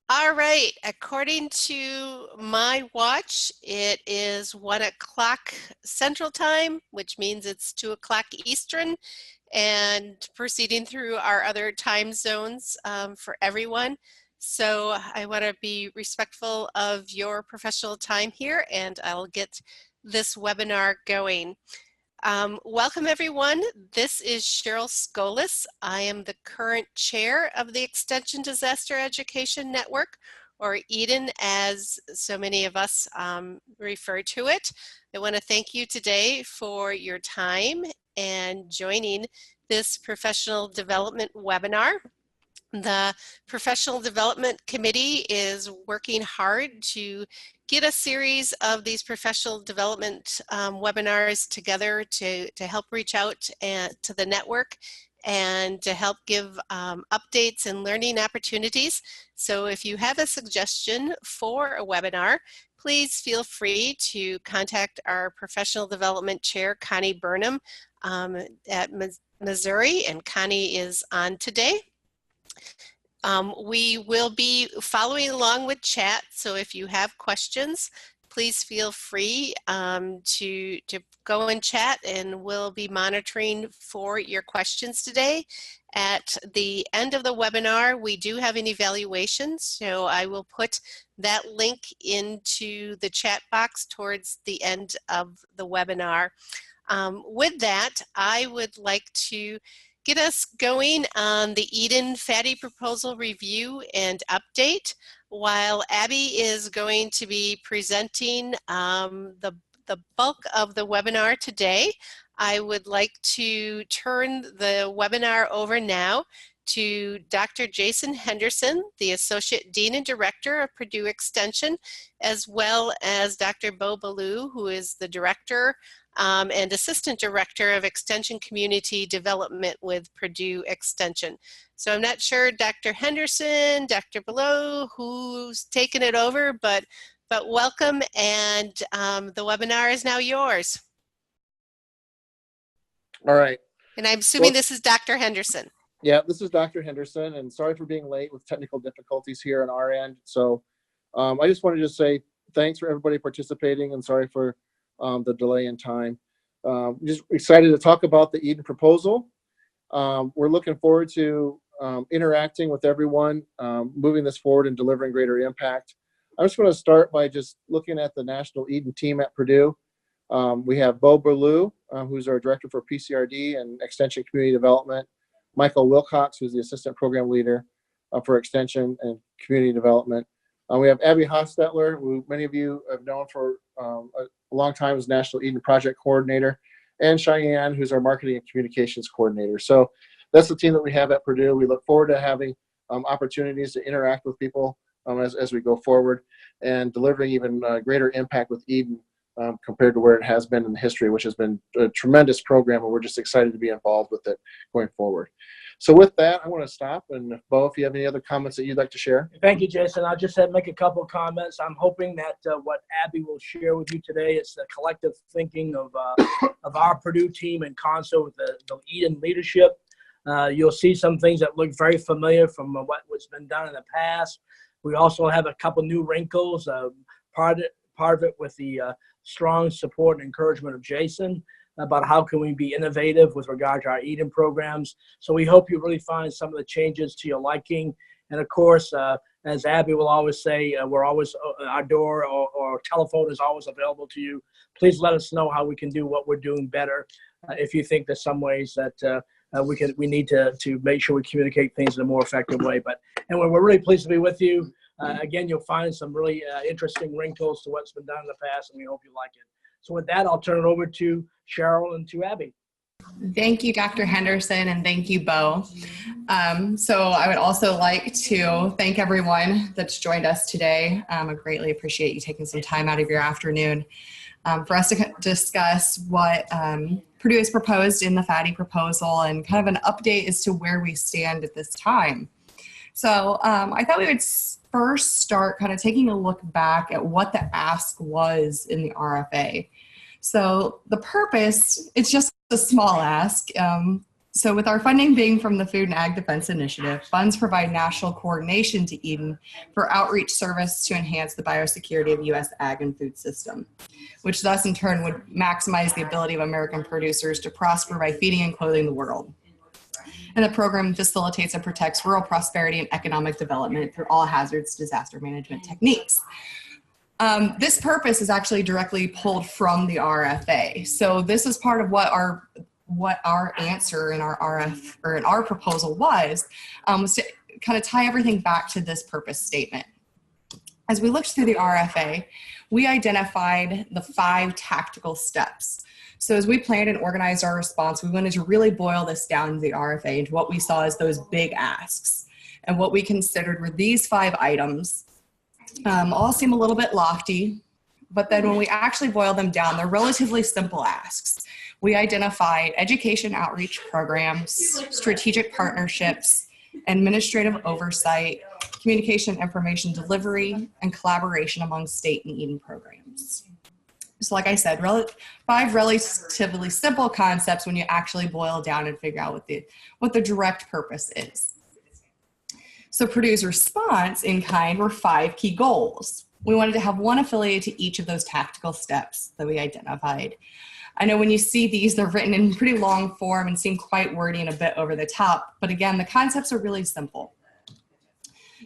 All right, according to my watch, it is 1 o'clock Central Time, which means it's 2 o'clock Eastern, and proceeding through our other time zones for everyone. So I want to be respectful of your professional time here, and I'll get this webinar going. Welcome everyone. This is Cheryl Scolas. I am the current chair of the Extension Disaster Education Network, or EDEN as so many of us refer to it. I want to thank you today for your time and joining this professional development webinar. The Professional Development Committee is working hard to get a series of these professional development webinars together to help reach out to the network and to help give updates and learning opportunities. So if you have a suggestion for a webinar, please feel free to contact our Professional Development Chair, Connie Burnham at Missouri, and Connie is on today. We will be following along with chat, so if you have questions, please feel free to go and chat, and we'll be monitoring for your questions today. At the end of the webinar, we do have an evaluation, so I will put that link into the chat box towards the end of the webinar. With that, I would like to get us going on the EDEN FADI proposal review and update, while Abby is going to be presenting the bulk of the webinar today. I would like to turn the webinar over now to Dr. Jason Henderson, the Associate Dean and Director of Purdue Extension, as well as Dr. Bo Ballou, who is the Director and Assistant Director of Extension Community Development with Purdue Extension. So I'm not sure, Dr. Henderson, Dr. Ballou, who's taken it over, but welcome, and the webinar is now yours. All right. And I'm assuming this is Dr. Henderson. Yeah, this is Dr. Henderson, and sorry for being late with technical difficulties here on our end. So I just wanted to say thanks for everybody participating, and sorry for the delay in time. Just excited to talk about the EDEN proposal. We're looking forward to interacting with everyone, moving this forward and delivering greater impact. I just want to start by just looking at the National EDEN team at Purdue. We have Bo Ballou, who's our Director for PCRD and Extension Community Development, Michael Wilcox, who's the Assistant Program Leader for Extension and Community Development. We have Abby Hostetler, who many of you have known for a long time as National EDEN Project Coordinator, and Cheyenne, who's our Marketing and Communications Coordinator. So that's the team that we have at Purdue. We look forward to having opportunities to interact with people as we go forward, and delivering even greater impact with EDEN compared to where it has been in the history, which has been a tremendous program, and we're just excited to be involved with it going forward. So with that, I want to stop, and Bo, if you have any other comments that you'd like to share. Thank you, Jason. I'll just make a couple of comments. I'm hoping that what Abby will share with you today is the collective thinking of our Purdue team in concert with the EDEN leadership. You'll see some things that look very familiar from what's been done in the past. We also have a couple new wrinkles, part of it with the strong support and encouragement of Jason about how can we be innovative with regard to our EDEN programs. So we hope you really find some of the changes to your liking. And of course, as Abby will always say, we're always, our door or telephone is always available to you. Please let us know how we can do what we're doing better. If you think there's some ways that we need to make sure we communicate things in a more effective way. But anyway, we're really pleased to be with you. Again, you'll find some really interesting wrinkles to what's been done in the past, and we hope you like it. So with that, I'll turn it over to Cheryl and to Abby. Thank you, Dr. Henderson, and thank you, Bo. So I would also like to thank everyone that's joined us today. I greatly appreciate you taking some time out of your afternoon for us to discuss what Purdue has proposed in the FADI proposal and kind of an update as to where we stand at this time. So I thought we would first start kind of taking a look back at what the ask was in the RFA. So the purpose, it's just a small ask. So with our funding being from the Food and Ag Defense Initiative, funds provide national coordination to Eden for outreach service to enhance the biosecurity of U.S. ag and food system, which thus in turn would maximize the ability of American producers to prosper by feeding and clothing the world. And the program facilitates and protects rural prosperity and economic development through all hazards disaster management techniques. This purpose is actually directly pulled from the RFA. So this is part of what our answer in our proposal was to kind of tie everything back to this purpose statement. As we looked through the RFA, we identified the 5 tactical steps. So as we planned and organized our response, we wanted to really boil this down to the RFA into what we saw as those big asks. And what we considered were these 5 items. All seem a little bit lofty, but then when we actually boil them down, they're relatively simple asks. We identified education outreach programs, strategic partnerships, administrative oversight, communication information delivery, and collaboration among state and Eden programs. So like I said, 5 relatively simple concepts when you actually boil down and figure out what the direct purpose is. So Purdue's response in kind were 5 key goals. We wanted to have one affiliated to each of those tactical steps that we identified. I know when you see these, they're written in pretty long form and seem quite wordy and a bit over the top, but again, the concepts are really simple.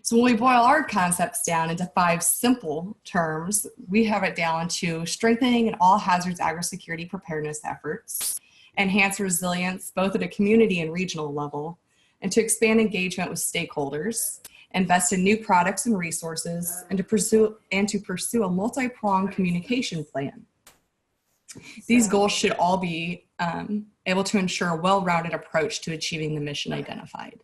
So when we boil our concepts down into 5 simple terms, we have it down to strengthening an all hazards agri-security preparedness efforts, enhance resilience both at a community and regional level, and to expand engagement with stakeholders, invest in new products and resources, and to pursue a multi-pronged communication plan. These goals should all be able to ensure a well-rounded approach to achieving the mission identified.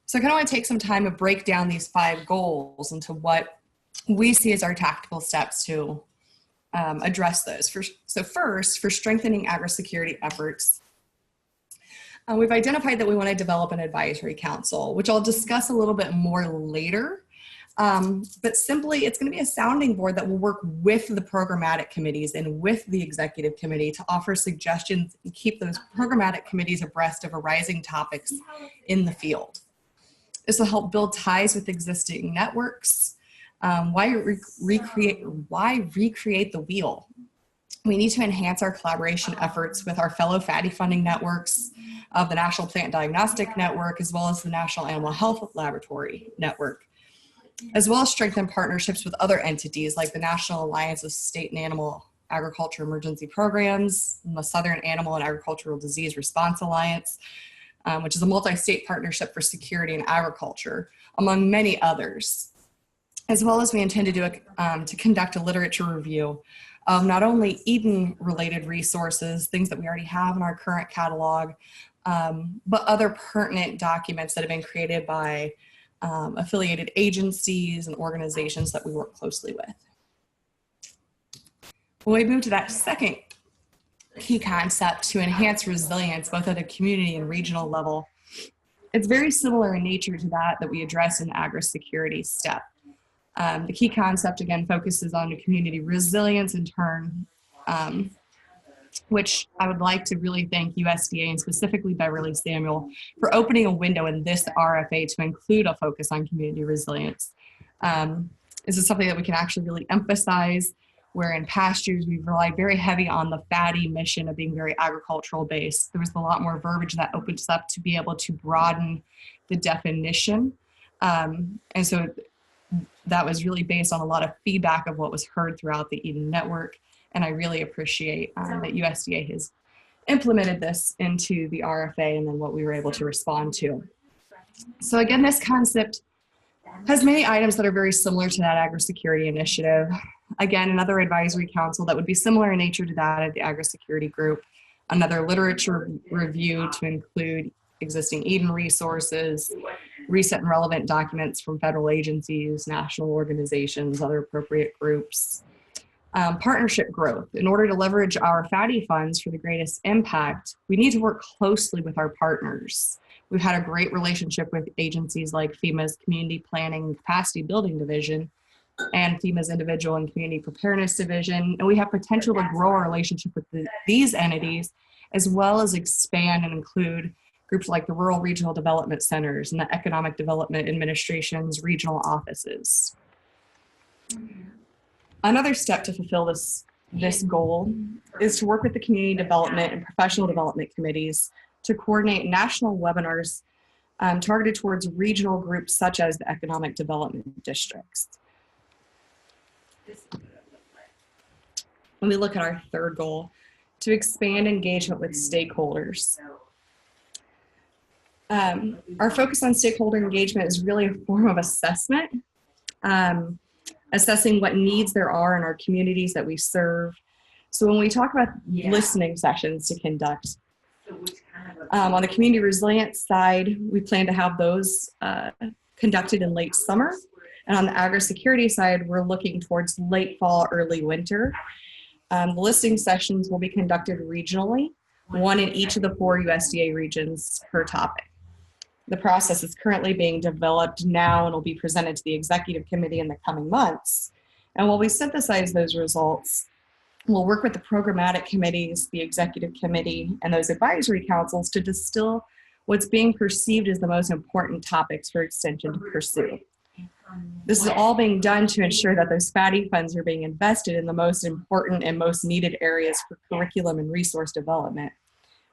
So I kind of want to take some time to break down these 5 goals into what we see as our tactical steps to address those. So first, for strengthening agri-security efforts, we've identified that we want to develop an advisory council, which I'll discuss a little bit more later. But simply, it's going to be a sounding board that will work with the programmatic committees and with the executive committee to offer suggestions and keep those programmatic committees abreast of arising topics in the field. This will help build ties with existing networks. Why recreate the wheel? We need to enhance our collaboration efforts with our fellow FADI funding networks of the National Plant Diagnostic Network, as well as the National Animal Health Laboratory Network, as well as strengthen partnerships with other entities like the National Alliance of State and Animal Agriculture Emergency Programs, the Southern Animal and Agricultural Disease Response Alliance, which is a multi-state partnership for security in agriculture, among many others. As well as we intend to conduct a literature review of not only Eden-related resources, things that we already have in our current catalog, but other pertinent documents that have been created by affiliated agencies and organizations that we work closely with. When we move to that second key concept, to enhance resilience both at a community and regional level, it's very similar in nature to that we address in agri-security step. The key concept again focuses on the community resilience in turn, which I would like to really thank USDA and specifically Beverly Samuel for opening a window in this RFA to include a focus on community resilience. This is something that we can actually really emphasize, where in past years we've relied very heavy on the FADI mission of being very agricultural based. There was a lot more verbiage that opens up to be able to broaden the definition. And so that was really based on a lot of feedback of what was heard throughout the Eden network. And I really appreciate that USDA has implemented this into the RFA and then what we were able to respond to. So again, this concept has many items that are very similar to that agri-security initiative. Again, another advisory council that would be similar in nature to that of the agri-security group, another literature review to include existing Eden resources, recent and relevant documents from federal agencies, national organizations, other appropriate groups. Partnership growth. In order to leverage our FADI funds for the greatest impact, we need to work closely with our partners. We've had a great relationship with agencies like FEMA's Community Planning and Capacity Building Division and FEMA's Individual and Community Preparedness Division, and we have potential to grow our relationship with these entities as well as expand and include groups like the Rural Regional Development Centers and the Economic Development Administration's regional offices. Another step to fulfill this goal is to work with the community development and professional development committees to coordinate national webinars targeted towards regional groups such as the economic development districts. When we look at our third goal, to expand engagement with stakeholders. Our focus on stakeholder engagement is really a form of assessment, assessing what needs there are in our communities that we serve. So when we talk about listening sessions to conduct, on the community resilience side, we plan to have those conducted in late summer. And on the agri-security side, we're looking towards late fall, early winter. The listening sessions will be conducted regionally, one in each of the 4 USDA regions per topic. The process is currently being developed now and will be presented to the executive committee in the coming months. And while we synthesize those results, we'll work with the programmatic committees, the executive committee, and those advisory councils to distill what's being perceived as the most important topics for Extension to pursue. This is all being done to ensure that those FADI funds are being invested in the most important and most needed areas for curriculum and resource development,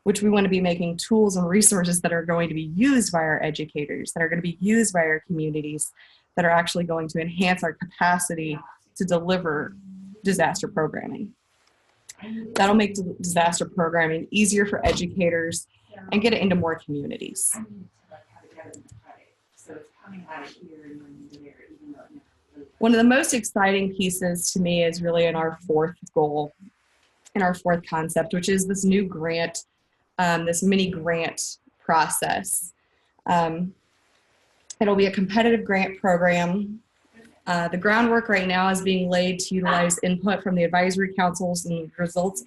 which we want to be making tools and resources that are going to be used by our educators, that are going to be used by our communities, that are actually going to enhance our capacity to deliver disaster programming. That'll make disaster programming easier for educators and get it into more communities. One of the most exciting pieces to me is really in our fourth goal, in our fourth concept, which is this new grant, this mini grant process. It'll be a competitive grant program. The groundwork right now is being laid to utilize input from the advisory councils and results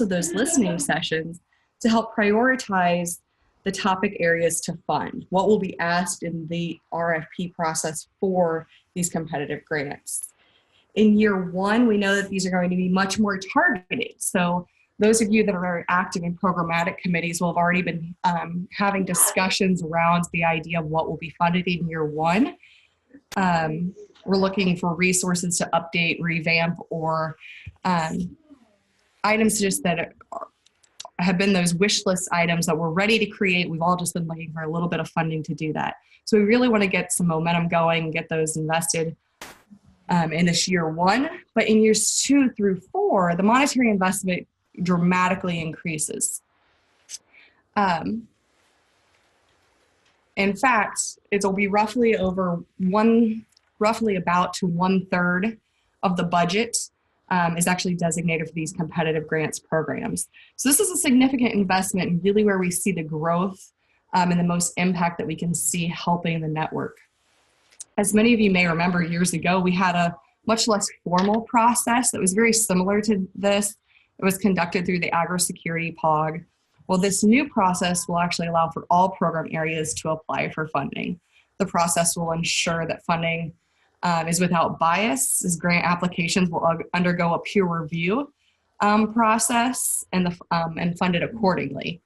of those listening sessions to help prioritize the topic areas to fund, what will be asked in the RFP process for these competitive grants. In year one, we know that these are going to be much more targeted. So those of you that are very active in programmatic committees will have already been having discussions around the idea of what will be funded in year one. We're looking for resources to update, revamp, or items just that have been those wish list items that we're ready to create. We've all just been looking for a little bit of funding to do that. So we really want to get some momentum going and get those invested in this year one. But in years 2 through 4, the monetary investment dramatically increases. In fact, it'll be roughly about to 1/3 of the budget is actually designated for these competitive grants programs. So this is a significant investment and really where we see the growth and the most impact that we can see helping the network. As many of you may remember, years ago, we had a much less formal process that was very similar to this. It was conducted through the agri-security POG. Well, this new process will actually allow for all program areas to apply for funding. The process will ensure that funding is without bias, as grant applications will undergo a peer review process and funded accordingly.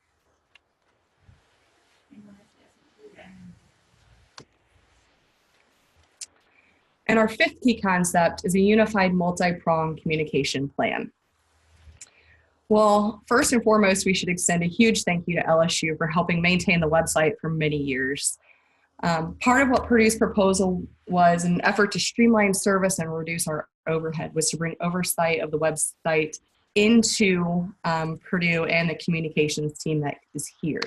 And our fifth key concept is a unified multi-pronged communication plan. Well, first and foremost, we should extend a huge thank you to LSU for helping maintain the website for many years. Part of what Purdue's proposal was an effort to streamline service and reduce our overhead was to bring oversight of the website into Purdue and the communications team that is here.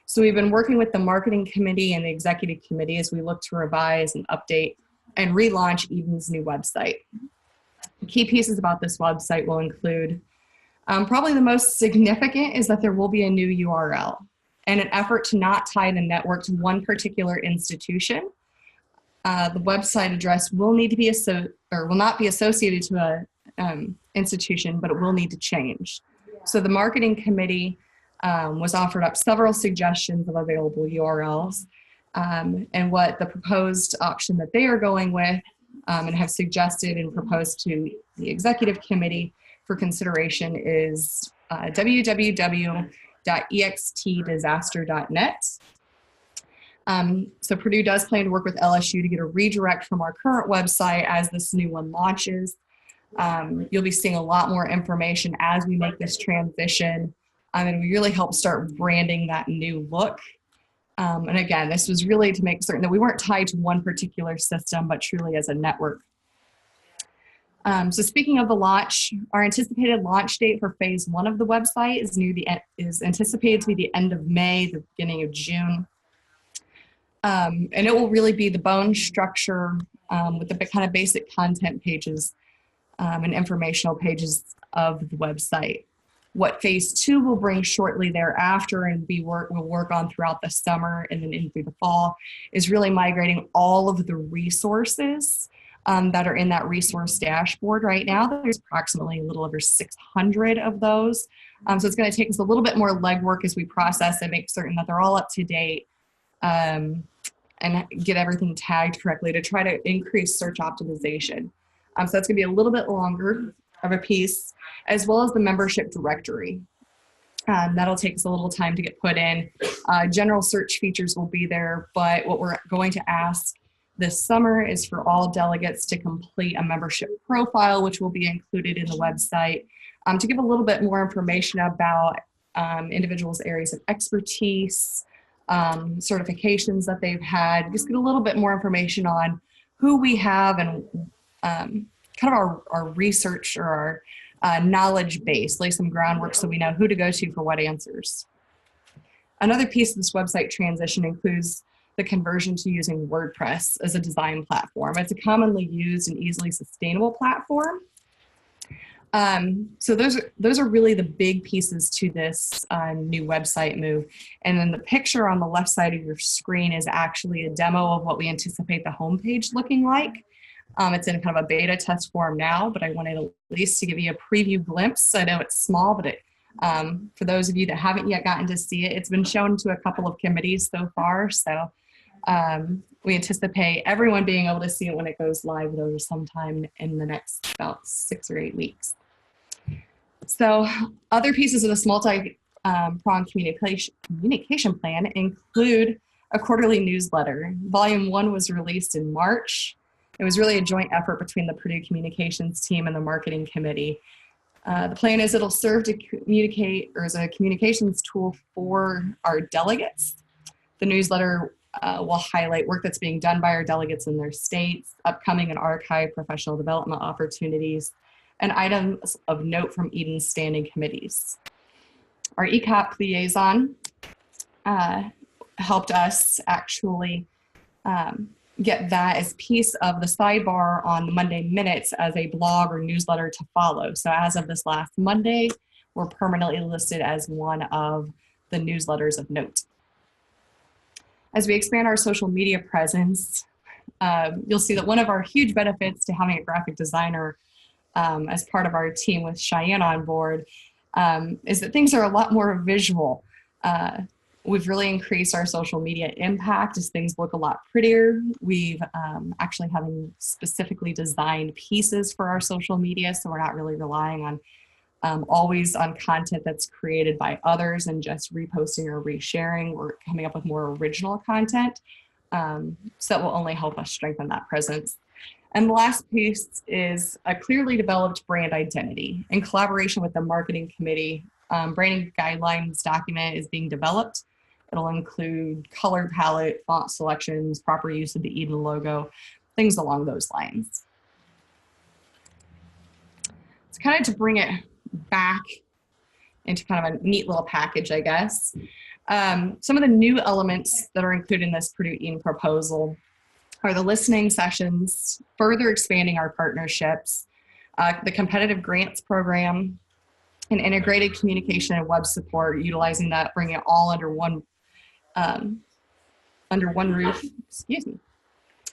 So we've been working with the marketing committee and the executive committee as we look to revise and update and relaunch Eden's new website. The key pieces about this website will include, probably the most significant is that there will be a new URL. In an effort to not tie the network to one particular institution, the website address will need to be will not be associated to an institution, but it will need to change. So the marketing committee was offered up several suggestions of available URLs, and what the proposed option that they are going with and have suggested and proposed to the executive committee for consideration is www.extdisaster.net. So Purdue does plan to work with LSU to get a redirect from our current website as this new one launches. You'll be seeing a lot more information as we make this transition, and we really help start branding that new look. And again, this was really to make certain that we weren't tied to one particular system, but truly as a network. So speaking of the launch, our anticipated launch date for phase 1 of the website is anticipated to be the end of May, the beginning of June. And it will really be the bone structure with the kind of basic content pages and informational pages of the website. What phase 2 will bring shortly thereafter and we'll work on throughout the summer and then in through the fall is really migrating all of the resources that are in that resource dashboard right now. There's approximately a little over 600 of those. So it's going to take us a little bit more legwork as we process and make certain that they're all up to date and get everything tagged correctly to try to increase search optimization. So that's going to be a little bit longer of a piece, as well as the membership directory. That'll take us a little time to get put in. General search features will be there, but what we're going to ask this summer is for all delegates to complete a membership profile, which will be included in the website, to give a little bit more information about individuals' areas of expertise, certifications that they've had, just get a little bit more information on who we have and kind of our research or our knowledge base, lay some groundwork so we know who to go to for what answers. Another piece of this website transition includes the conversion to using WordPress as a design platform. It's a commonly used and easily sustainable platform. So those are really the big pieces to this new website move. And then the picture on the left side of your screen is actually a demo of what we anticipate the homepage looking like. It's in kind of a beta test form now, but I wanted at least to give you a preview glimpse. I know it's small, but for those of you that haven't yet gotten to see it, it's been shown to a couple of committees so far. So we anticipate everyone being able to see it when it goes live though sometime in the next about 6 or 8 weeks. So other pieces of this multi-pronged communication plan include a quarterly newsletter. Volume 1 was released in March. It was really a joint effort between the Purdue communications team and the marketing committee. The plan is it'll serve to communicate or as a communications tool for our delegates. The newsletter will highlight work that's being done by our delegates in their states, upcoming and archived professional development opportunities, and items of note from Eden's standing committees. Our ECOP liaison helped us actually get that as piece of the sidebar on the Monday Minutes as a blog or newsletter to follow. So as of this last Monday, we're permanently listed as one of the newsletters of note. As we expand our social media presence, you'll see that one of our huge benefits to having a graphic designer as part of our team with Cheyenne on board is that things are a lot more visual. We've really increased our social media impact as things look a lot prettier. We've actually having specifically designed pieces for our social media, so we're not really relying on always on content that's created by others and just reposting or resharing. We're coming up with more original content. So that will only help us strengthen that presence. And the last piece is a clearly developed brand identity. In collaboration with the marketing committee, branding guidelines document is being developed. It'll include color palette, font selections, proper use of the Eden logo, things along those lines. It's kind of to bring it back into kind of a neat little package, I guess. Some of the new elements that are included in this Purdue Eden proposal are the listening sessions, further expanding our partnerships, the competitive grants program, and integrated communication and web support, utilizing that, bringing it all under one roof, excuse me.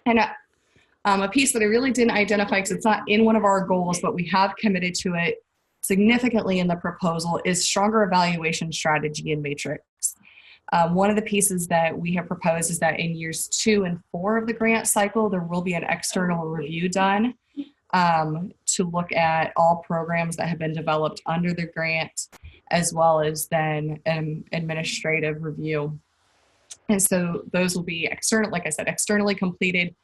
And a piece that I really didn't identify because it's not in one of our goals, but we have committed to it significantly in the proposal is stronger evaluation strategy and matrix. One of the pieces that we have proposed is that in years 2 and 4 of the grant cycle, there will be an external review done to look at all programs that have been developed under the grant as well as then an administrative review. And so those will be external, like I said, externally completed.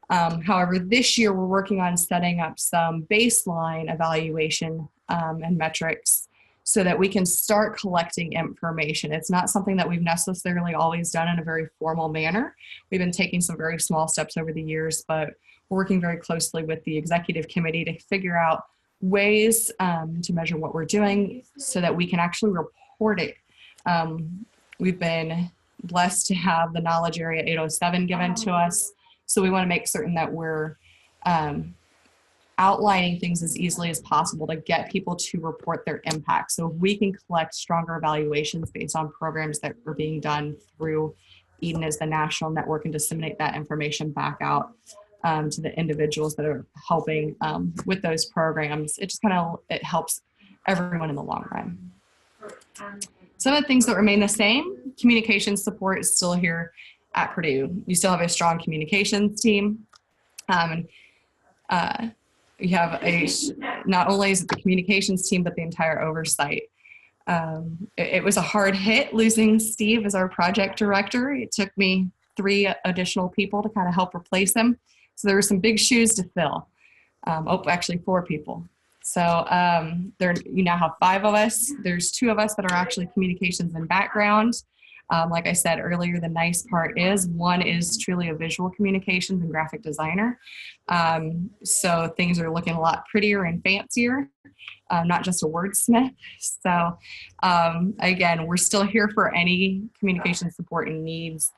However, this year we're working on setting up some baseline evaluation and metrics so that we can start collecting information. It's not something that we've necessarily always done in a very formal manner. We've been taking some very small steps over the years, but we're working very closely with the executive committee to figure out ways to measure what we're doing so that we can actually report it. We've been blessed to have the knowledge area 807 given to us. So we want to make certain that we're outlining things as easily as possible to get people to report their impact. So if we can collect stronger evaluations based on programs that are being done through Eden as the national network and disseminate that information back out to the individuals that are helping with those programs, it just it helps everyone in the long run. Some of the things that remain the same, communication support is still here at Purdue. You still have a strong communications team. You have not only is it the communications team, but the entire oversight. It was a hard hit losing Steve as our project director. It took me 3 additional people to kind of help replace him. So there were some big shoes to fill. Actually 4 people. So you now have 5 of us. There's 2 of us that are actually communications and background. Like I said earlier, the nice part is one is truly a visual communications and graphic designer. So things are looking a lot prettier and fancier, not just a wordsmith. So again, we're still here for any communication support and needs,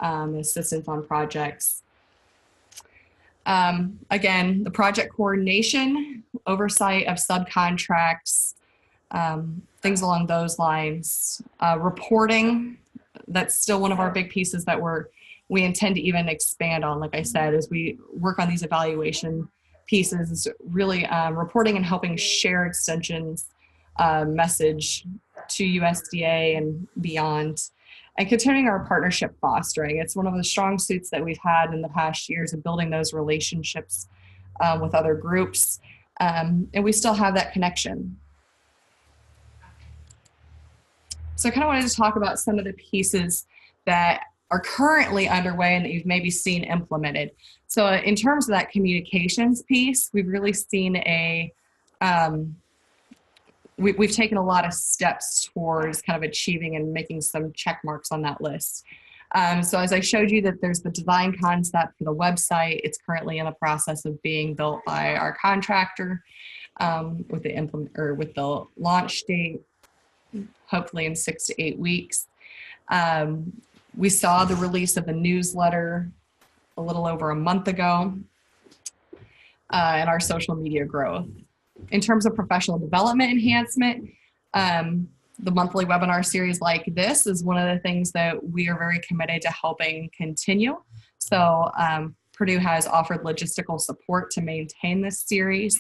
assistance on projects. Again, the project coordination, oversight of subcontracts, things along those lines, reporting. That's still one of our big pieces that we intend to even expand on. Like I said, as we work on these evaluation pieces, is really reporting and helping share extensions message to USDA and beyond, and continuing our partnership fostering. It's one of the strong suits that we've had in the past years of building those relationships with other groups, and we still have that connection. So I kind of wanted to talk about some of the pieces that are currently underway and that you've maybe seen implemented. So in terms of that communications piece, we've really seen we've taken a lot of steps towards kind of achieving and making some check marks on that list. So as I showed you that there's the design concept for the website, it's currently in the process of being built by our contractor with the launch date, hopefully in 6 to 8 weeks. We saw the release of the newsletter a little over a month ago, and our social media growth. In terms of professional development enhancement, the monthly webinar series like this is one of the things that we are very committed to helping continue. So Purdue has offered logistical support to maintain this series.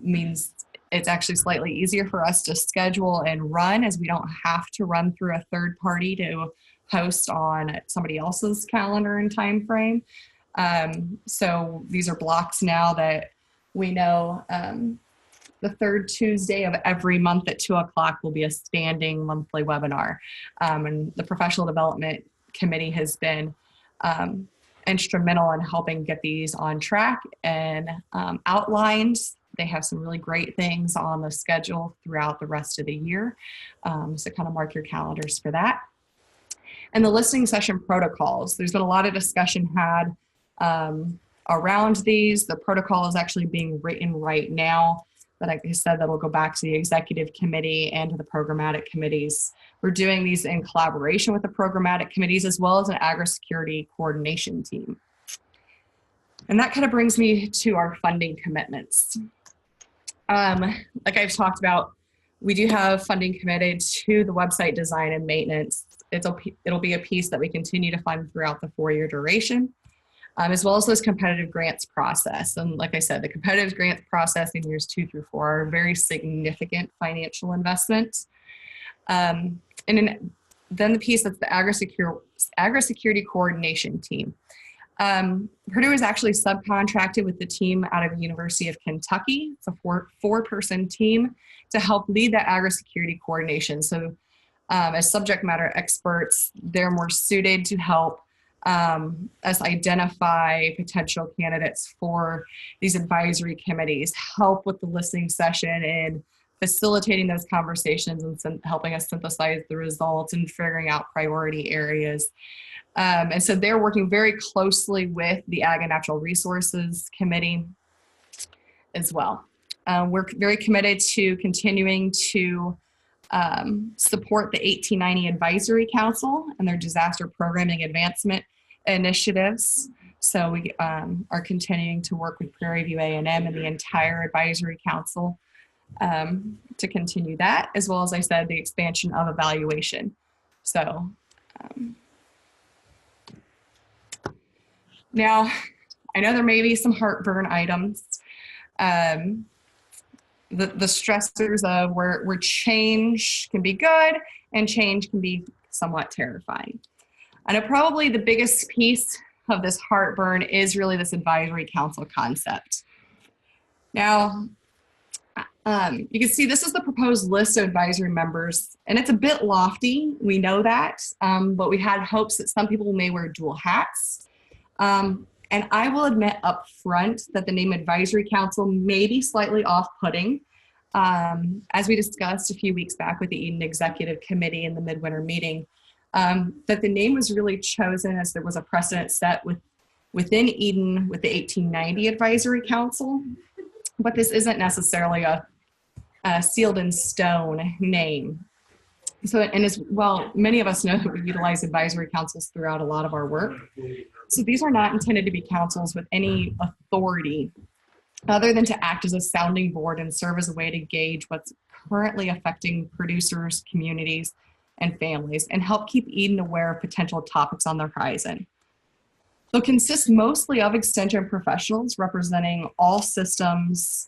Means it's actually slightly easier for us to schedule and run, as we don't have to run through a third party to post on somebody else's calendar and time frame. So these are blocks now that we know the 3rd Tuesday of every month at 2 o'clock will be a standing monthly webinar. And the professional development committee has been instrumental in helping get these on track and outlined. They have some really great things on the schedule throughout the rest of the year. So kind of mark your calendars for that. And the listening session protocols. There's been a lot of discussion had around these. The protocol is actually being written right now. But like I said, that'll go back to the executive committee and to the programmatic committees. We're doing these in collaboration with the programmatic committees as well as an agri-security coordination team. And that kind of brings me to our funding commitments. Like I've talked about, we do have funding committed to the website design and maintenance. It'll be a piece that we continue to fund throughout the 4-year duration, as well as this competitive grants process. And like I said, the competitive grants process in years 2 through 4 are very significant financial investments. And then the piece that's the agri-security coordination team. Purdue is actually subcontracted with the team out of University of Kentucky. It's a four-person team to help lead the agri-security coordination. So as subject matter experts, they're more suited to help us identify potential candidates for these advisory committees, help with the listening session and facilitating those conversations and helping us synthesize the results and figuring out priority areas. And so they're working very closely with the Ag and Natural Resources Committee as well. We're very committed to continuing to support the 1890 Advisory Council and their disaster programming advancement initiatives. So we are continuing to work with Prairie View A&M and the entire Advisory Council to continue that, as well as I said, the expansion of evaluation. So now I know there may be some heartburn items. The stressors of where change can be good and change can be somewhat terrifying. I know probably the biggest piece of this heartburn is really this advisory council concept. Now, you can see this is the proposed list of advisory members, and it's a bit lofty. We know that, but we had hopes that some people may wear dual hats. And I will admit up front that the name advisory council may be slightly off-putting. As we discussed a few weeks back with the Eden Executive Committee in the midwinter meeting, that the name was really chosen as there was a precedent set within Eden with the 1890 Advisory Council, but this isn't necessarily a sealed in stone name. So, and as well, many of us know that we utilize advisory councils throughout a lot of our work. So these are not intended to be councils with any authority other than to act as a sounding board and serve as a way to gauge what's currently affecting producers, communities, and families, and help keep Eden aware of potential topics on the horizon. They'll consist mostly of extension professionals representing all systems,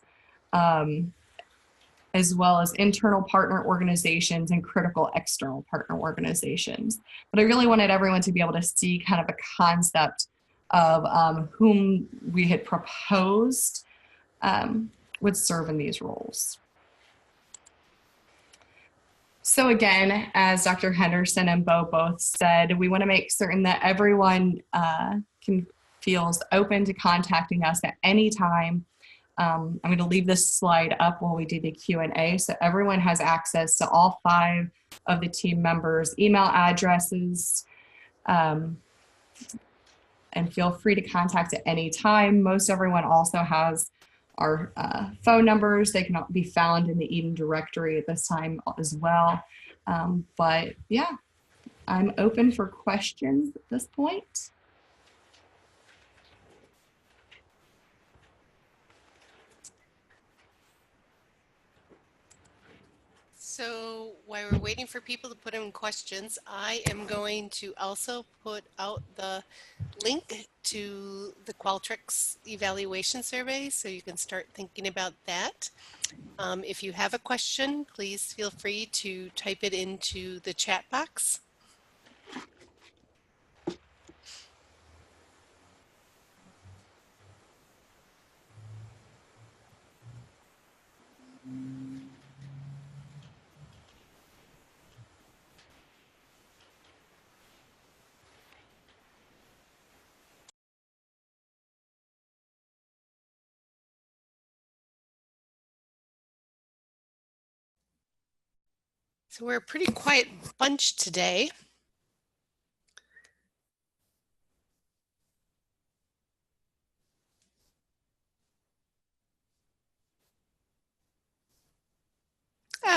as well as internal partner organizations and critical external partner organizations. But I really wanted everyone to be able to see kind of a concept of whom we had proposed would serve in these roles. So again, as Dr. Henderson and Bo both said, we want to make certain that everyone feels open to contacting us at any time. I'm going to leave this slide up while we do the Q&A, so everyone has access to all 5 of the team members' email addresses, and feel free to contact at any time. Most everyone also has our phone numbers. They can be found in the Eden directory at this time as well. But yeah, I'm open for questions at this point. So while we're waiting for people to put in questions, I am going to also put out the link to the Qualtrics evaluation survey so you can start thinking about that. If you have a question, please feel free to type it into the chat box. So we're a pretty quiet bunch today.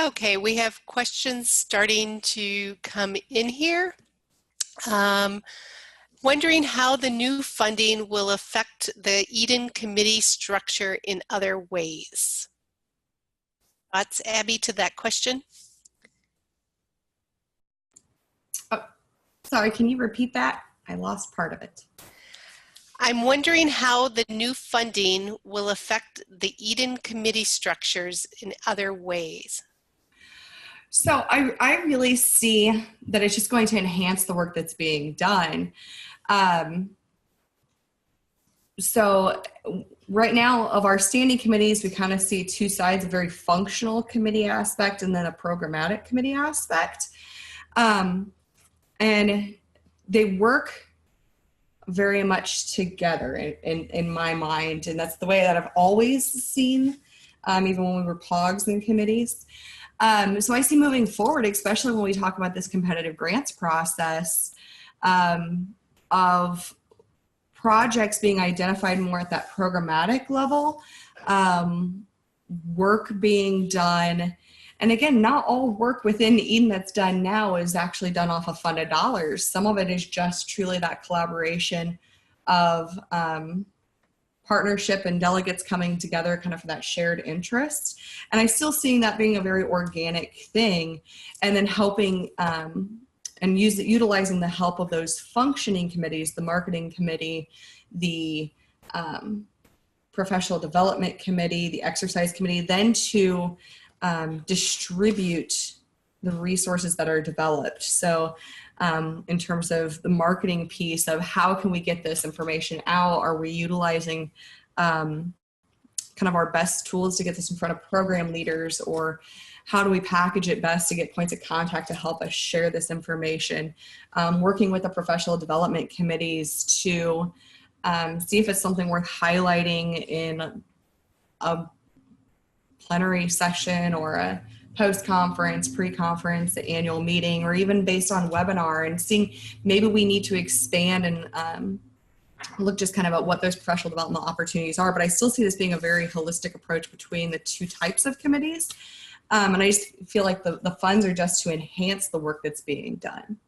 Okay, we have questions starting to come in here. Wondering how the new funding will affect the Eden committee structure in other ways. Thoughts, Abby, to that question? Oh, sorry, can you repeat that? I lost part of it. I'm wondering how the new funding will affect the Eden committee structures in other ways. So I really see that it's just going to enhance the work that's being done. So right now of our standing committees, we kind of see two sides, a very functional committee aspect and then a programmatic committee aspect. And they work very much together in my mind. And that's the way that I've always seen, even when we were POGs and committees. So I see moving forward, especially when we talk about this competitive grants process, of projects being identified more at that programmatic level, work being done. And again, not all work within Eden that's done now is actually done off of funded dollars. Some of it is just truly that collaboration of partnership and delegates coming together kind of for that shared interest. And I still seeing that being a very organic thing, and then helping and utilizing the help of those functioning committees, the marketing committee, the professional development committee, the exercise committee, then to distribute the resources that are developed. So in terms of the marketing piece of how can we get this information out? Are we utilizing kind of our best tools to get this in front of program leaders, or how do we package it best to get points of contact to help us share this information? Working with the professional development committees to see if it's something worth highlighting in a plenary session or a post-conference, pre-conference, the annual meeting, or even based on webinar, and seeing maybe we need to expand and look just kind of at what those professional development opportunities are. But I still see this being a very holistic approach between the two types of committees. And I just feel like the funds are just to enhance the work that's being done.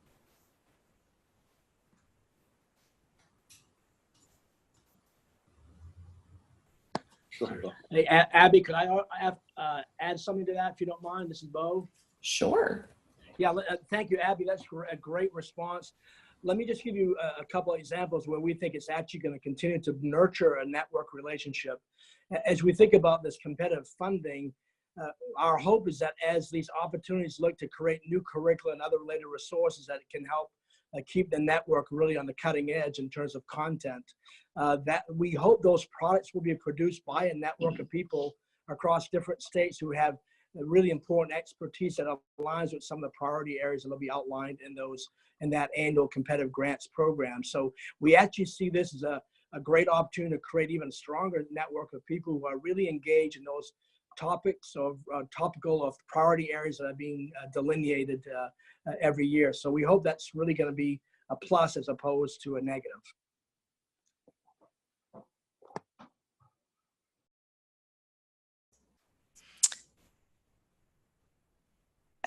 Hey, Abby, could I add something to that if you don't mind? This is Bo. Sure. Yeah, thank you, Abby. That's a great response. Let me just give you a couple of examples where we think it's actually going to continue to nurture a network relationship. As we think about this competitive funding, our hope is that as these opportunities look to create new curricula and other related resources, that it can help keep the network really on the cutting edge in terms of content. That we hope those products will be produced by a network of people across different states who have really important expertise that aligns with some of the priority areas that will be outlined in that annual competitive grants program. So we actually see this as a great opportunity to create even a stronger network of people who are really engaged in those topics of topical of priority areas that are being delineated every year. So we hope that's really going to be a plus as opposed to a negative.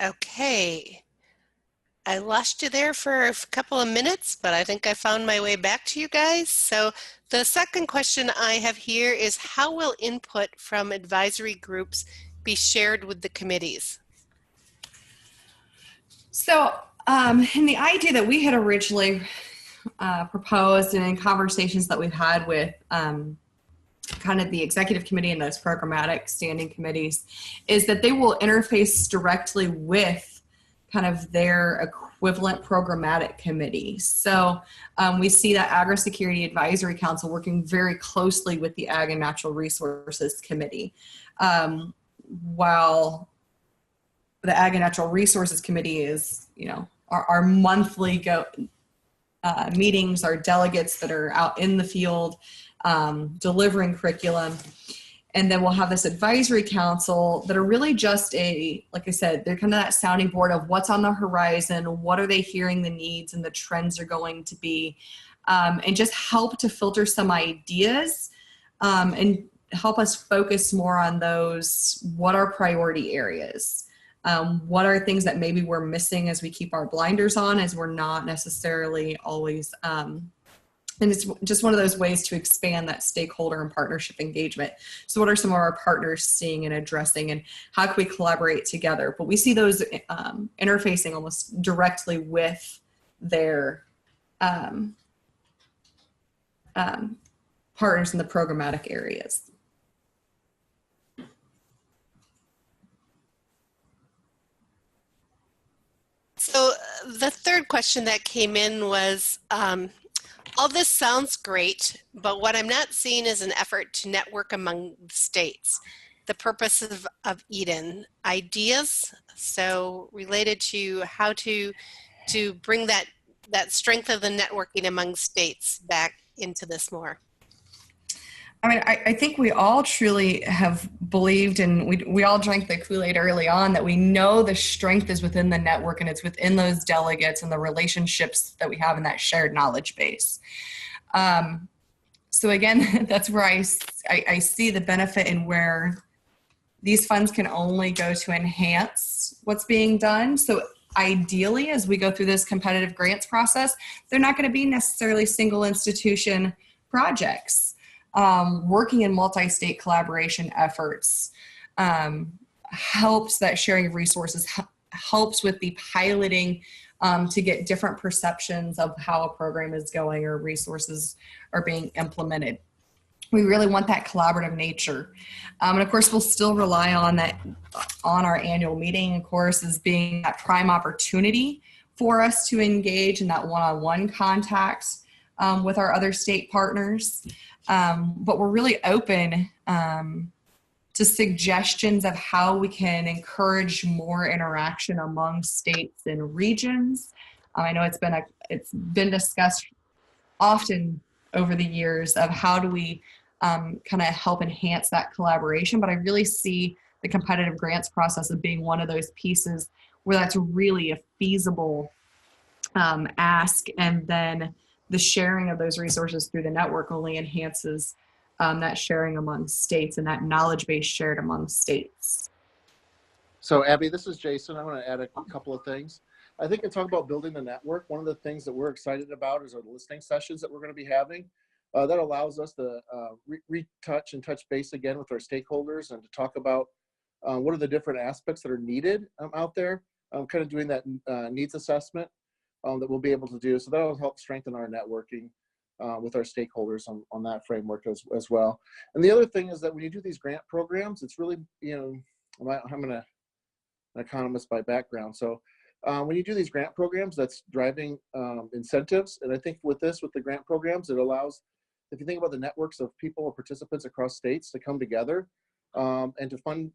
Okay. I lost you there for a couple of minutes, but I think I found my way back to you guys. So the second question I have here is, how will input from advisory groups be shared with the committees? So in the idea that we had originally proposed, and in conversations that we've had with kind of the executive committee and those programmatic standing committees, is that they will interface directly with kind of their equivalent programmatic committee. So we see that Agri-Security Advisory Council working very closely with the Ag and Natural Resources Committee, while the Ag and Natural Resources Committee is, our monthly meetings, our delegates that are out in the field delivering curriculum. And then we'll have this advisory council that are really just like I said, they're kind of that sounding board of what's on the horizon, what are they hearing the needs and the trends are going to be, and just help to filter some ideas and help us focus more on those, what are priority areas? What are things that maybe we're missing as we keep our blinders on, as we're not necessarily always, and it's just one of those ways to expand that stakeholder and partnership engagement. So what are some of our partners seeing and addressing, and how can we collaborate together? But we see those interfacing almost directly with their partners in the programmatic areas. So the third question that came in was, All this sounds great, but what I'm not seeing is an effort to network among the states. The purpose of Eden, ideas, so related to how to bring that strength of the networking among states back into this more. I mean, I think we all truly have believed, and we all drank the Kool-Aid early on, that we know the strength is within the network and it's within those delegates and the relationships that we have in that shared knowledge base. So again, that's where I see the benefit in where these funds can only go to enhance what's being done. So ideally, as we go through this competitive grants process, they're not going to be necessarily single institution projects. Working in multi-state collaboration efforts helps that sharing of resources, helps with the piloting to get different perceptions of how a program is going or resources are being implemented. We really want that collaborative nature. And of course, we'll still rely on that on our annual meeting, of course, as being that prime opportunity for us to engage in that one-on-one contact with our other state partners. But we're really open to suggestions of how we can encourage more interaction among states and regions. I know it's been discussed often over the years of how do we kind of help enhance that collaboration, but I really see the competitive grants process as being one of those pieces where that's really a feasible ask, and then the sharing of those resources through the network only enhances that sharing among states and that knowledge base shared among states. So Abby, this is Jason. I want to add a couple of things. I think in talking about building the network, one of the things that we're excited about is our listening sessions that we're going to be having. That allows us to retouch and touch base again with our stakeholders and to talk about what are the different aspects that are needed out there, kind of doing that needs assessment that we'll be able to do. So that will help strengthen our networking with our stakeholders on that framework as well. And the other thing is that when you do these grant programs, it's really, I'm an economist by background. So when you do these grant programs, that's driving incentives. And I think with the grant programs, it allows, if you think about the networks of people or participants across states to come together and to fund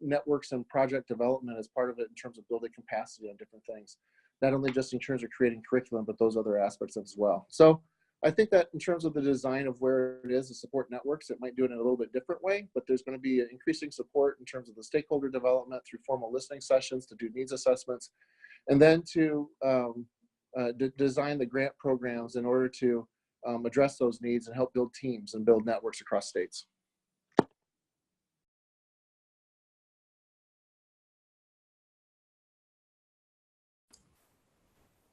networks and project development as part of it in terms of building capacity on different things, not only just in terms of creating curriculum, but those other aspects as well. So I think that in terms of the design of where it is to support networks, it might do it in a little bit different way, but there's going to be increasing support in terms of the stakeholder development through formal listening sessions to do needs assessments, and then to design the grant programs in order to address those needs and help build teams and build networks across states.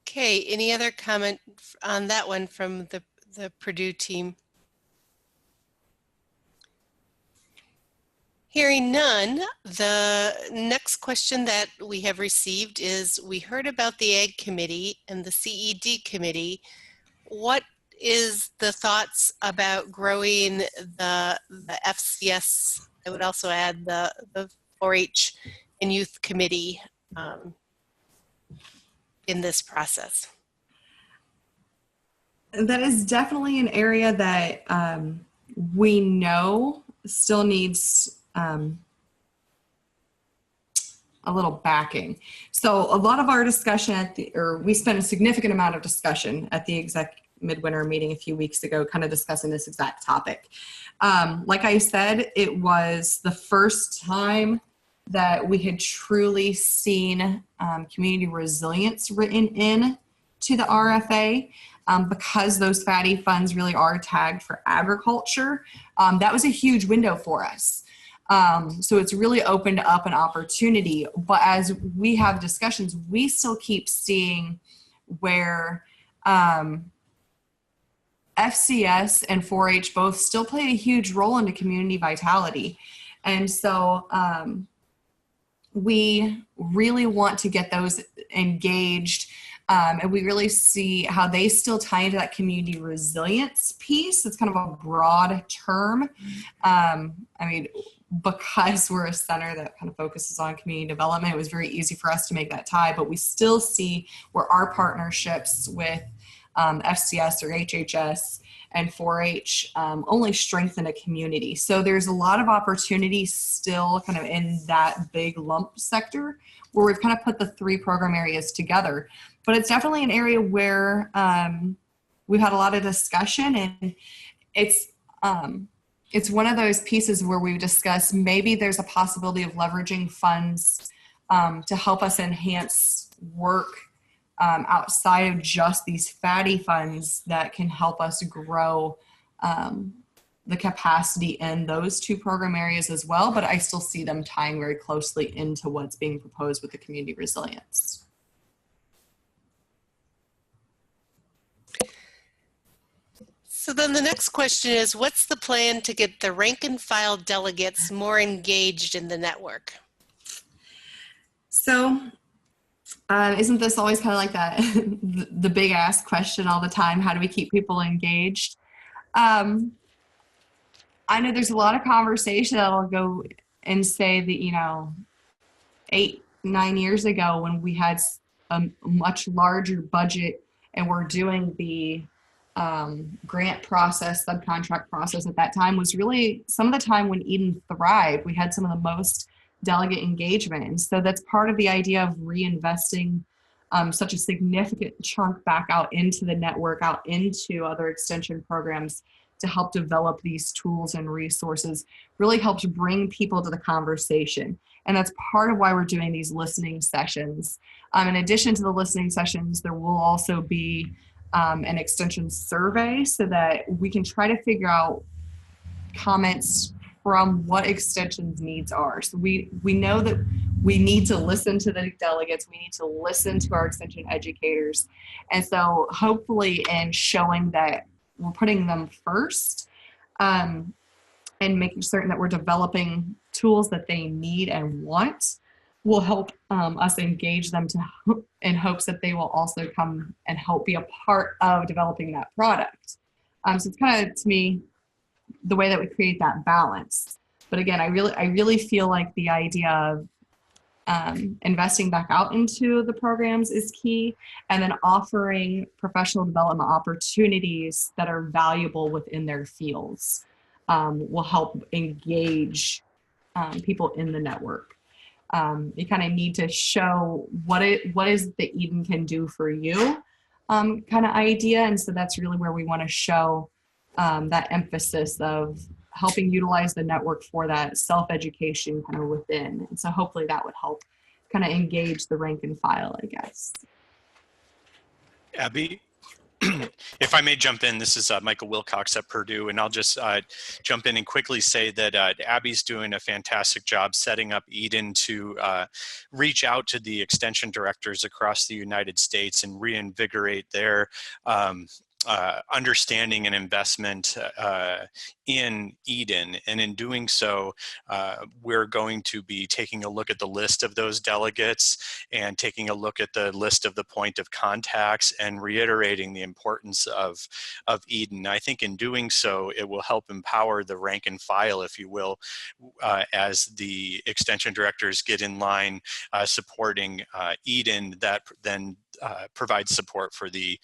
Okay, any other comment on that one from the Purdue team? Hearing none, the next question that we have received is, we heard about the Ag Committee and the CED Committee. What is the thoughts about growing the FCS? I would also add the 4-H and Youth Committee in this process. That is definitely an area that we know still needs a little backing. So a lot of our discussion we spent a significant amount of discussion at the exec midwinter meeting a few weeks ago, kind of discussing this exact topic. Like I said, it was the first time that we had truly seen community resilience written in to the RFA, because those FADI funds really are tagged for agriculture. That was a huge window for us. So it's really opened up an opportunity, but as we have discussions, we still keep seeing where FCS and 4-H both still play a huge role into community vitality. And so we really want to get those engaged, and we really see how they still tie into that community resilience piece. It's kind of a broad term. I mean, because we're a center that kind of focuses on community development, it was very easy for us to make that tie, but we still see where our partnerships with FCS or HHS and 4-H only strengthen a community. So there's a lot of opportunities still kind of in that big lump sector where we've kind of put the 3 program areas together. But it's definitely an area where we've had a lot of discussion, and it's one of those pieces where we discuss maybe there's a possibility of leveraging funds to help us enhance work outside of just these FADI funds that can help us grow the capacity in those 2 program areas as well. But I still see them tying very closely into what's being proposed with the community resilience. So then the next question is, what's the plan to get the rank and file delegates more engaged in the network? So isn't this always kind of like that, the big ass question all the time? How do we keep people engaged? I know there's a lot of conversation that'll go and say that, 8-9 years ago when we had a much larger budget and we're doing the grant process, subcontract process at that time was really some of the time when Eden thrived. We had some of the most delegate engagement. And so that's part of the idea of reinvesting such a significant chunk back out into the network, out into other extension programs to help develop these tools and resources, really helps bring people to the conversation. And that's part of why we're doing these listening sessions. In addition to the listening sessions, there will also be an extension survey so that we can try to figure out comments from what extension's needs are. So we know that we need to listen to the delegates, we need to listen to our extension educators. And so hopefully in showing that we're putting them first and making certain that we're developing tools that they need and want will help us engage them in hopes that they will also come and help be a part of developing that product. So it's kind of, to me, the way that we create that balance. But again, I really feel like the idea of investing back out into the programs is key, and then offering professional development opportunities that are valuable within their fields will help engage people in the network. You kind of need to show what is that Eden can do for you kind of idea. And so that's really where we want to show that emphasis of helping utilize the network for that self-education kind of within. And so hopefully that would help kind of engage the rank and file, I guess. Abby, if I may jump in, this is Michael Wilcox at Purdue, and I'll just jump in and quickly say that Abby's doing a fantastic job setting up Eden to reach out to the extension directors across the United States and reinvigorate their understanding and investment in Eden. And in doing so, we're going to be taking a look at the list of those delegates and taking a look at the list of the point of contacts and reiterating the importance of Eden. I think in doing so, it will help empower the rank and file, if you will, as the extension directors get in line supporting Eden, that then provides support for the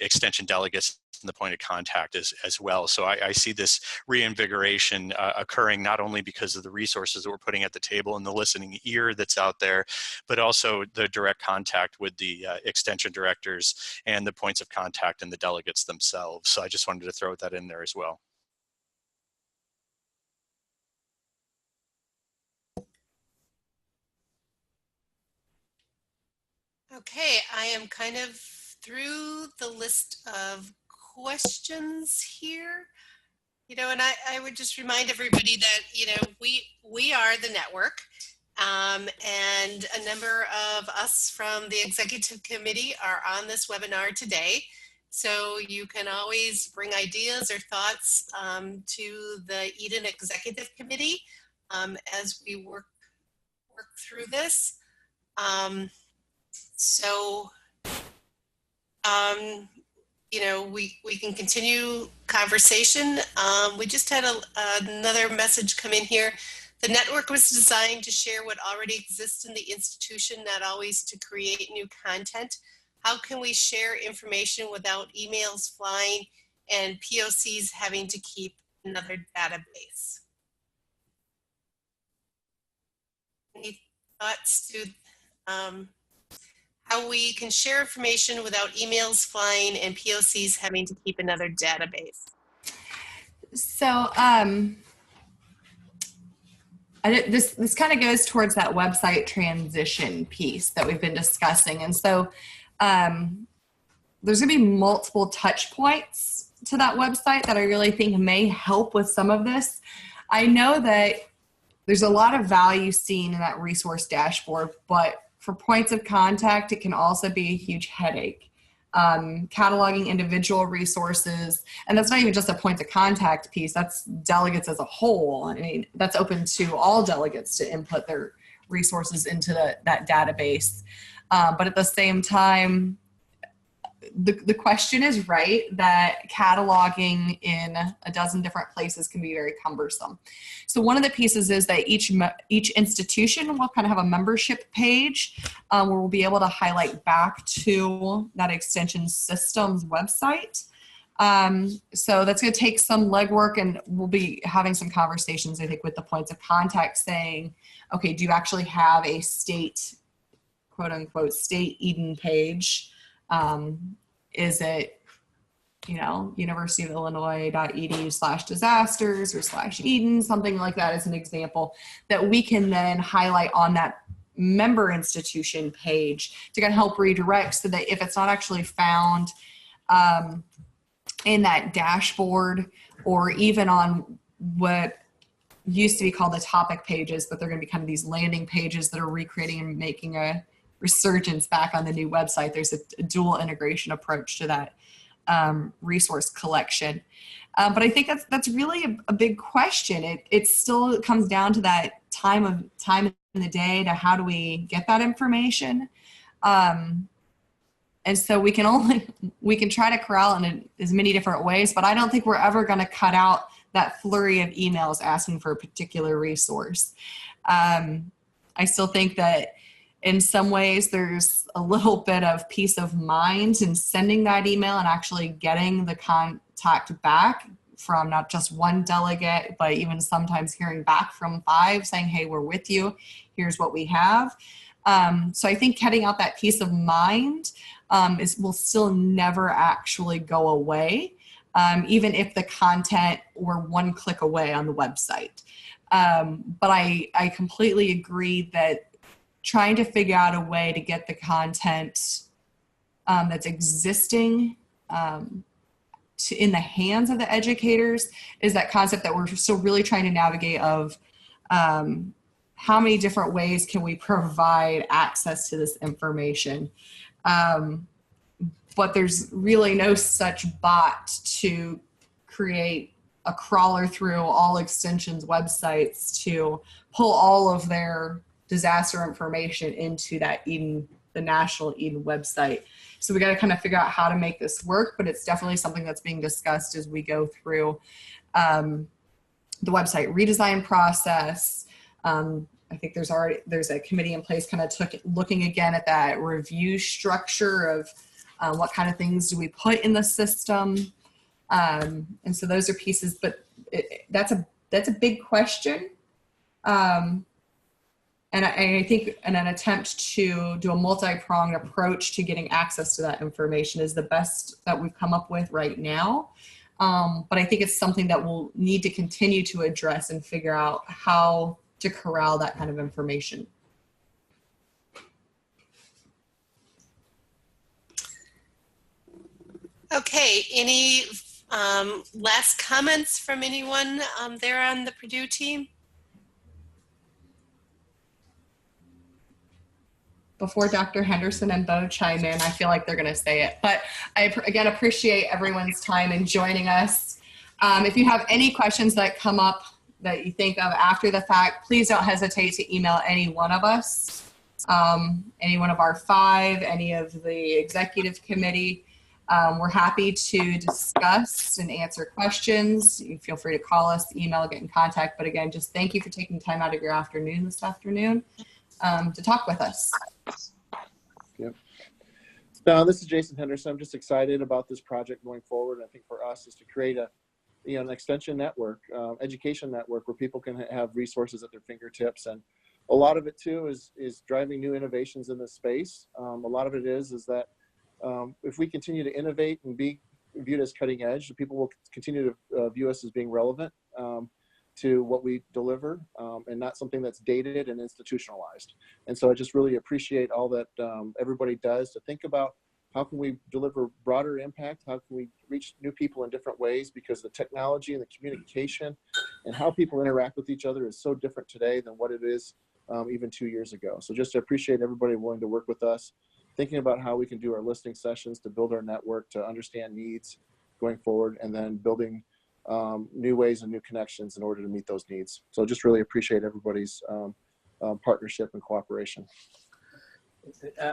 extension delegates and the point of contact as well. So I see this reinvigoration occurring not only because of the resources that we're putting at the table and the listening ear that's out there, but also the direct contact with the extension directors and the points of contact and the delegates themselves. So I just wanted to throw that in there as well. Okay, I am kind of through the list of questions here. And I would just remind everybody that, we are the network, and a number of us from the executive committee are on this webinar today. So you can always bring ideas or thoughts to the Eden Executive Committee as we work through this. We can continue conversation. We just had another message come in here. The network was designed to share what already exists in the institution, not always to create new content. How can we share information without emails flying and POCs having to keep another database? Any thoughts to how we can share information without emails flying and POCs having to keep another database? So this kind of goes towards that website transition piece that we've been discussing. And so there's going to be multiple touch points to that website that I really think may help with some of this. I know that there's a lot of value seen in that resource dashboard, but for points of contact, it can also be a huge headache. Cataloging individual resources, and that's not even just a point of contact piece, that's delegates as a whole. I mean, that's open to all delegates to input their resources into that database. But at the same time, the question is right that cataloging in a dozen different places can be very cumbersome. So one of the pieces is that each institution will kind of have a membership page where we'll be able to highlight back to that extension system's website. So that's going to take some legwork, and we'll be having some conversations, I think, with the points of contact saying, okay, do you actually have a state, quote unquote, state Eden page? Is it, University of Illinois.edu/disasters or /Eden, something like that as an example that we can then highlight on that member institution page to kind of help redirect, so that if it's not actually found in that dashboard or even on what used to be called the topic pages, but they're going to be kind of these landing pages that are recreating and making a resurgence back on the new website. There's a dual integration approach to that resource collection. But I think that's really a big question. It still comes down to that time in the day to how do we get that information. And so we can try to corral in as many different ways, but I don't think we're ever going to cut out that flurry of emails asking for a particular resource. I still think that in some ways, there's a little bit of peace of mind in sending that email and actually getting the contact back from not just one delegate, but even sometimes hearing back from 5 saying, hey, we're with you. Here's what we have. So I think cutting out that peace of mind will still never actually go away, even if the content were one click away on the website. But I completely agree that trying to figure out a way to get the content that's existing in the hands of the educators is that concept that we're still really trying to navigate of how many different ways can we provide access to this information. But there's really no such bot to create a crawler through all extensions websites to pull all of their disaster information into that the national Eden website. So we got to kind of figure out how to make this work, but it's definitely something that's being discussed as we go through the website redesign process. I think there's a committee in place kind of looking again at that review structure of what kind of things do we put in the system. And so those are pieces, but that's a big question. And I think in an attempt to do a multi-pronged approach to getting access to that information is the best that we've come up with right now. But I think it's something that we'll need to continue to address and figure out how to corral that kind of information. Okay, any last comments from anyone there on the Purdue team? Before Dr. Henderson and Bo chime in, I feel like they're going to say it. But I, again, appreciate everyone's time in joining us. If you have any questions that come up that you think of after the fact, please don't hesitate to email any one of us, any one of our 5, any of the executive committee. We're happy to discuss and answer questions. You feel free to call us, email, get in contact. But again, just thank you for taking time out of your afternoon this afternoon to talk with us. Yep. No, this is Jason Henderson. I'm just excited about this project going forward. I think for us is to create an extension network, education network where people can have resources at their fingertips. And a lot of it too is driving new innovations in this space. A lot of it is that if we continue to innovate and be viewed as cutting edge, people will continue to view us as being relevant to what we deliver, and not something that's dated and institutionalized. And so I just really appreciate all that everybody does to think about how can we deliver broader impact, how can we reach new people in different ways, because the technology and the communication and how people interact with each other is so different today than what it is even 2 years ago. So just to appreciate everybody willing to work with us, thinking about how we can do our listening sessions to build our network, to understand needs going forward, and then building new ways and new connections in order to meet those needs. So just really appreciate everybody's partnership and cooperation.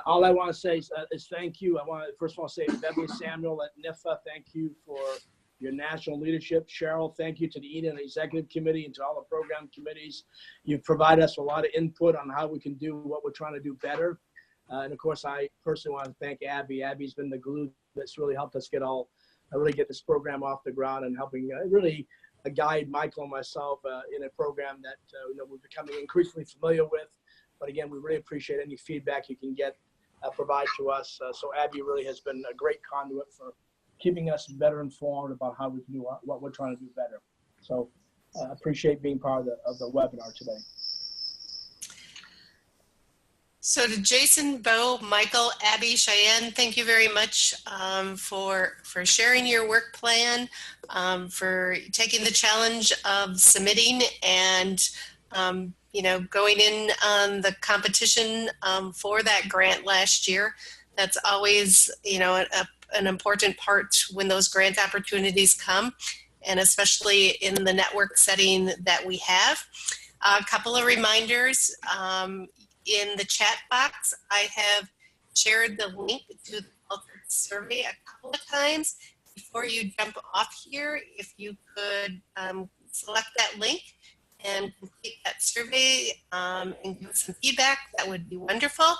All I want to say is thank you. I want to first of all say Beverly Samuel at NIFA, thank you for your national leadership. Cheryl, thank you to the Eden Executive Committee and to all the program committees. You've provided us a lot of input on how we can do what we're trying to do better. And of course, I personally want to thank Abby. Abby's been the glue that's really helped us really get this program off the ground and helping really guide Michael and myself in a program that we're becoming increasingly familiar with. But again, we really appreciate any feedback you can provide to us. So Abby really has been a great conduit for keeping us better informed about how we can do what we're trying to do better. So appreciate being part of the webinar today. So to Jason, Bo, Michael, Abby, Cheyenne, thank you very much for sharing your work plan, for taking the challenge of submitting and going in on the competition for that grant last year. That's always an important part when those grant opportunities come, and especially in the network setting that we have. A couple of reminders. In the chat box, I have shared the link to the Altered survey a couple of times. Before you jump off here, if you could select that link and complete that survey and give some feedback, that would be wonderful.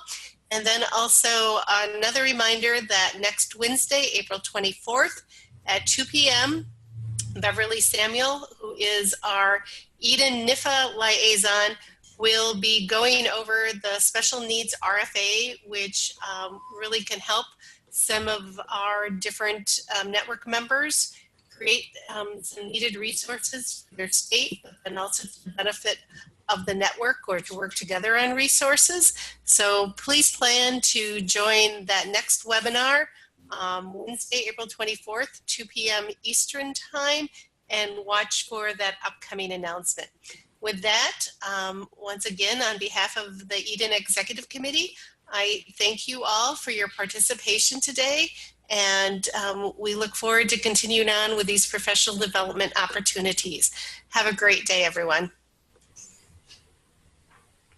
And then also another reminder that next Wednesday, April 24th at 2 p.m., Beverly Samuel, who is our Eden NIFA liaison, will be going over the special needs RFA, which really can help some of our different network members create some needed resources for their state, and also to the benefit of the network or to work together on resources. So please plan to join that next webinar Wednesday, April 24th, 2 p.m. Eastern Time, and watch for that upcoming announcement. With that, once again, on behalf of the Eden Executive Committee, I thank you all for your participation today, and we look forward to continuing on with these professional development opportunities. Have a great day, everyone.